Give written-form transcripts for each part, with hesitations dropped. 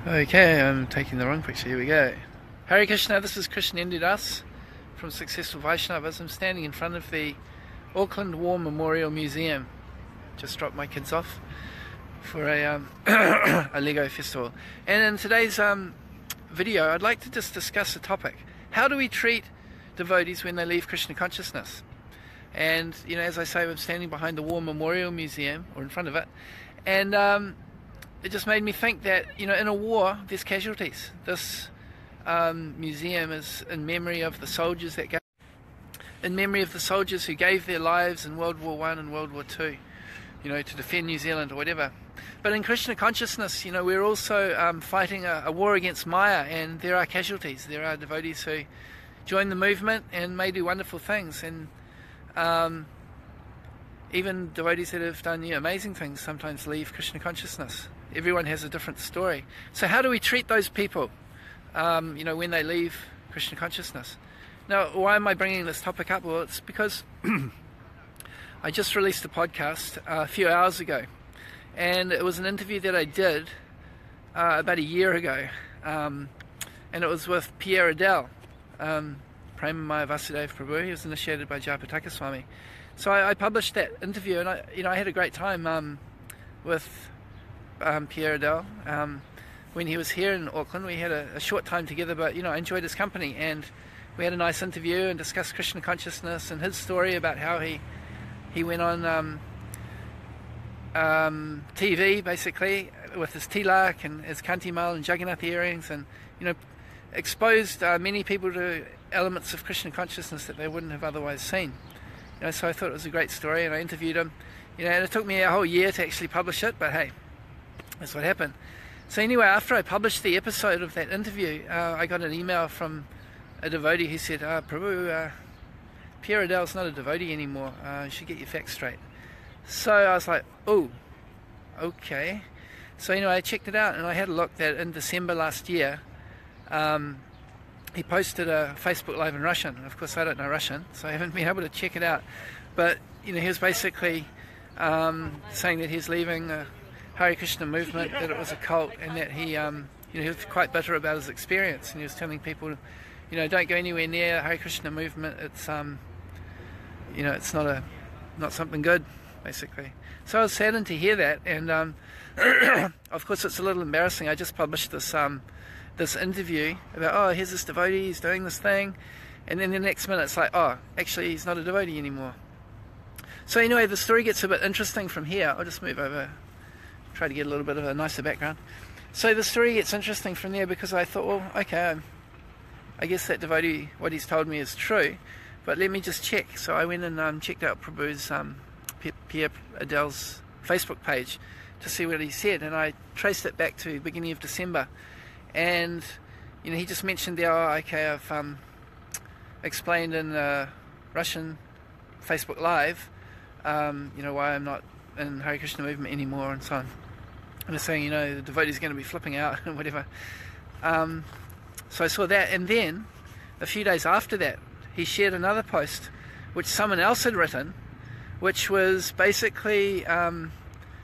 Okay, I'm taking the wrong picture. Here we go. Hare Krishna, this is Krishna from Successful Vaisnavas. I'm standing in front of the Auckland War Memorial Museum. Just dropped my kids off for a Lego festival. And in today's video, I'd like to just discuss a topic. How do we treat devotees when they leave Krishna consciousness? And, you know, as I say, I'm standing behind the War Memorial Museum, or in front of it, and it just made me think that, you know, in a war, there's casualties. This museum is in memory of the soldiers who gave their lives in World War I and World War II, you know, to defend New Zealand or whatever. But in Krishna consciousness, you know, we're also fighting a war against Maya, and there are casualties. There are devotees who join the movement and may do wonderful things, and even devotees that have done, you know, amazing things sometimes leave Krishna consciousness. Everyone has a different story. So how do we treat those people, you know, when they leave Krishna consciousness? Now, why am I bringing this topic up? Well, it's because I just released a podcast a few hours ago, and it was an interview that I did about a year ago, and it was with Pierre Adele, Premamaya Vasudeva Prabhu. He was initiated by Jayapataka Swami. So I published that interview, and I had a great time with Pierre Adele. When he was here in Auckland, we had a short time together, but, you know, I enjoyed his company, and we had a nice interview and discussed Krishna consciousness and his story about how he went on TV, basically, with his tilak and his kantimal and Jagannath earrings, and, you know, exposed many people to elements of Krishna consciousness that they wouldn't have otherwise seen. You know, so I thought it was a great story, and I interviewed him. You know, and it took me a whole year to actually publish it, but hey, that's what happened. So anyway, after I published the episode of that interview, I got an email from a devotee who said, Prabhu, Pierre Adele's not a devotee anymore. You should get your facts straight. So I was like, oh, okay. So anyway, I checked it out, and I had a look that in December last year, he posted a Facebook Live in Russian. Of course, I don't know Russian, so I haven't been able to check it out. But, you know, he was basically saying that he's leaving the Hare Krishna movement, that it was a cult, and that he, you know, he was quite bitter about his experience, and he was telling people, you know, don't go anywhere near the Hare Krishna movement. It's, you know, it's not something good, basically. So I was saddened to hear that, and of course, it's a little embarrassing. I just published this this interview about, oh, here's this devotee, he's doing this thing, and then the next minute it's like, oh, actually he's not a devotee anymore. So anyway, the story gets a bit interesting from here. I'll just move over, try to get a little bit of a nicer background. So the story gets interesting from there, because I thought, well, okay, I guess that devotee, what he's told me is true, but let me just check. So I went and checked out Prabhu's, Pierre Adele's Facebook page to see what he said, and I traced it back to the beginning of December. And, you know, he just mentioned there, oh, okay, I've explained in Russian Facebook Live, you know, why I'm not in Hare Krishna movement anymore, and so on. And he's saying, you know, the devotee's going to be flipping out and whatever. So I saw that, and then a few days after that, he shared another post which someone else had written, which was basically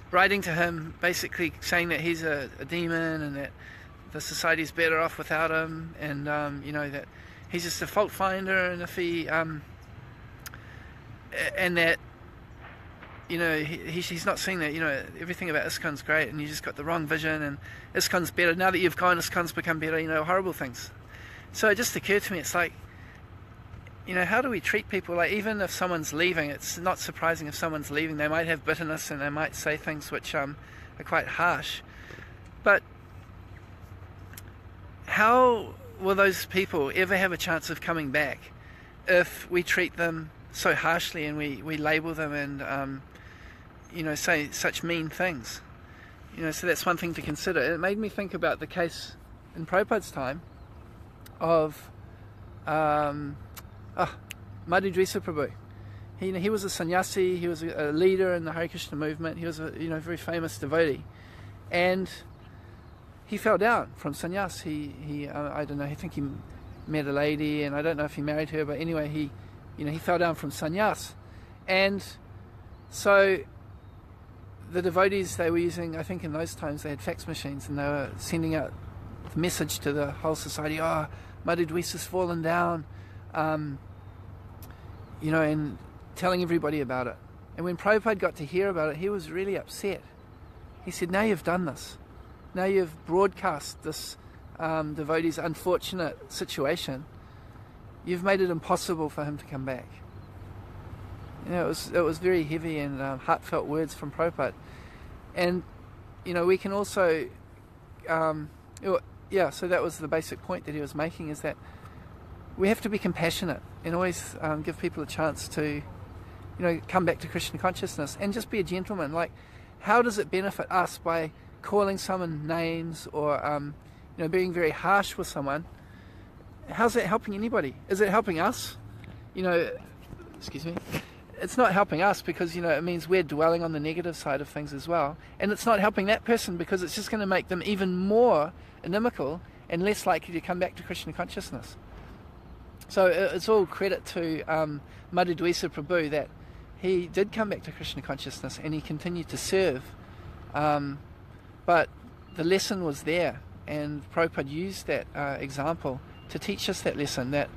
writing to him, basically saying that he's a demon, and that the society's better off without him, and you know, that he's just a fault finder, and if he and that, you know, he's not seeing that, you know, everything about ISKCON's great, and you just got the wrong vision, and ISKCON's better. Now that you've gone, ISKCON's become better, you know, horrible things. So it just occurred to me, it's like, you know, how do we treat people? Like, even if someone's leaving, it's not surprising if someone's leaving. They might have bitterness, and they might say things which are quite harsh. But how will those people ever have a chance of coming back if we treat them so harshly, and we label them, and you know, say such mean things? You know, so that's one thing to consider. It made me think about the case in Prabhupada's time of Madhudvisa Prabhu. He was a sannyasi, he was a leader in the Hare Krishna movement, he was a, you know, very famous devotee, and he fell down from sannyas. He I don't know, I think he met a lady, and I don't know if he married her, but anyway, he fell down from sannyas. And so the devotees, they were using, I think in those times they had fax machines, and they were sending out message to the whole society, oh, Madhudwis has fallen down, you know, and telling everybody about it. And when Prabhupada got to hear about it, he was really upset. He said, now you've done this. Now you've broadcast this devotee's unfortunate situation. You've made it impossible for him to come back. You know, it was very heavy and heartfelt words from Prabhupada. And, you know, we can also, yeah, so that was the basic point that he was making, is that we have to be compassionate and always give people a chance to, you know, come back to Krishna consciousness, and just be a gentleman. Like, how does it benefit us by calling someone names or, you know, being very harsh with someone? How's that helping anybody? Is it helping us? You know, excuse me. It's not helping us, because, you know, it means we're dwelling on the negative side of things as well. And it's not helping that person, because it's just going to make them even more inimical and less likely to come back to Krishna consciousness. So it's all credit to Madhudwisa Prabhu that he did come back to Krishna consciousness and he continued to serve. But the lesson was there, and Prabhupada used that example to teach us that lesson, that,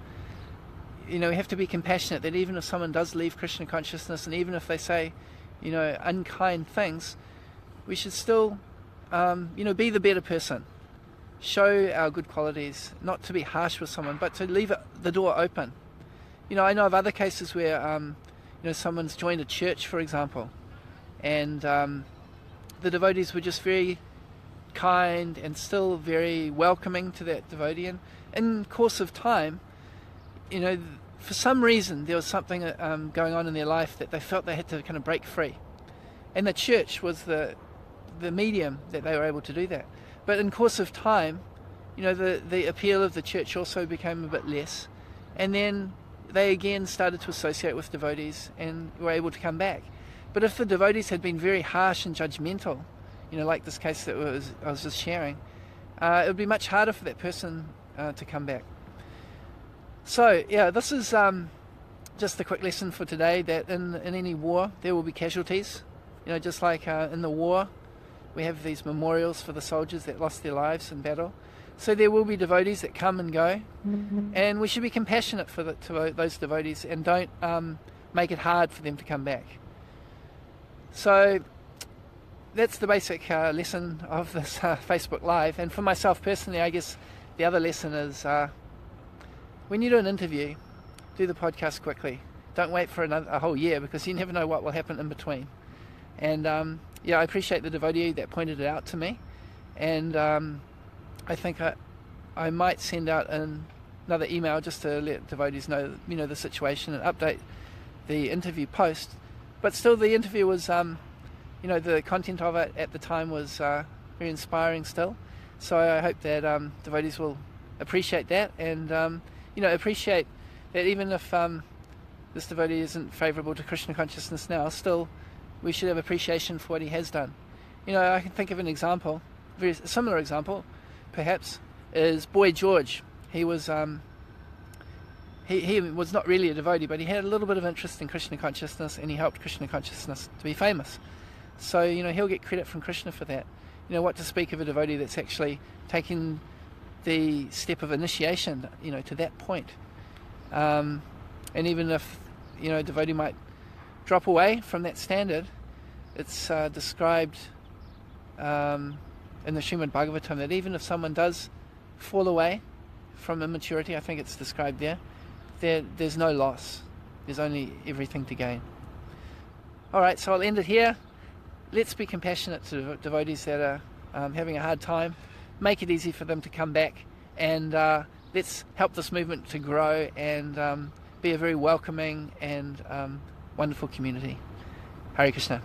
you know, we have to be compassionate, that even if someone does leave Krishna consciousness, and even if they say, you know, unkind things, we should still, you know, be the better person. Show our good qualities, not to be harsh with someone, but to leave the door open. You know, I know of other cases where, you know, someone's joined a church, for example, and the devotees were just very kind and still very welcoming to that devotee. And in the course of time, you know, for some reason there was something going on in their life that they felt they had to kind of break free, and the church was the medium that they were able to do that. But in course of time, you know, the appeal of the church also became a bit less, and then they again started to associate with devotees and were able to come back. But if the devotees had been very harsh and judgmental, you know, like this case that I was just sharing, it would be much harder for that person to come back. So, yeah, this is just a quick lesson for today, that in any war there will be casualties. You know, just like in the war we have these memorials for the soldiers that lost their lives in battle. So there will be devotees that come and go, and we should be compassionate to those devotees, and don't make it hard for them to come back. So that's the basic lesson of this Facebook Live. And for myself personally, I guess the other lesson is, when you do an interview, do the podcast quickly. Don't wait for a whole year, because you never know what will happen in between. And yeah, I appreciate the devotee that pointed it out to me, and I think I might send out another email just to let devotees know, you know, the situation, and update the interview post. But still, the interview was, you know, the content of it at the time was very inspiring still. So I hope that devotees will appreciate that, and you know, appreciate that even if this devotee isn't favourable to Krishna consciousness now, still we should have appreciation for what he has done. You know, I can think of an example, a very similar example, perhaps, is Boy George. He was he was not really a devotee, but he had a little bit of interest in Krishna consciousness, and he helped Krishna consciousness to be famous. So, you know, he'll get credit from Krishna for that. You know, what to speak of a devotee that's actually taking the step of initiation, you know, to that point. And even if, you know, a devotee might drop away from that standard, it's described in the Srimad Bhagavatam that even if someone does fall away from immaturity, I think it's described there's no loss. There's only everything to gain. Alright, so I'll end it here. Let's be compassionate to devotees that are having a hard time. Make it easy for them to come back, and let's help this movement to grow and be a very welcoming and wonderful community. Hare Krishna.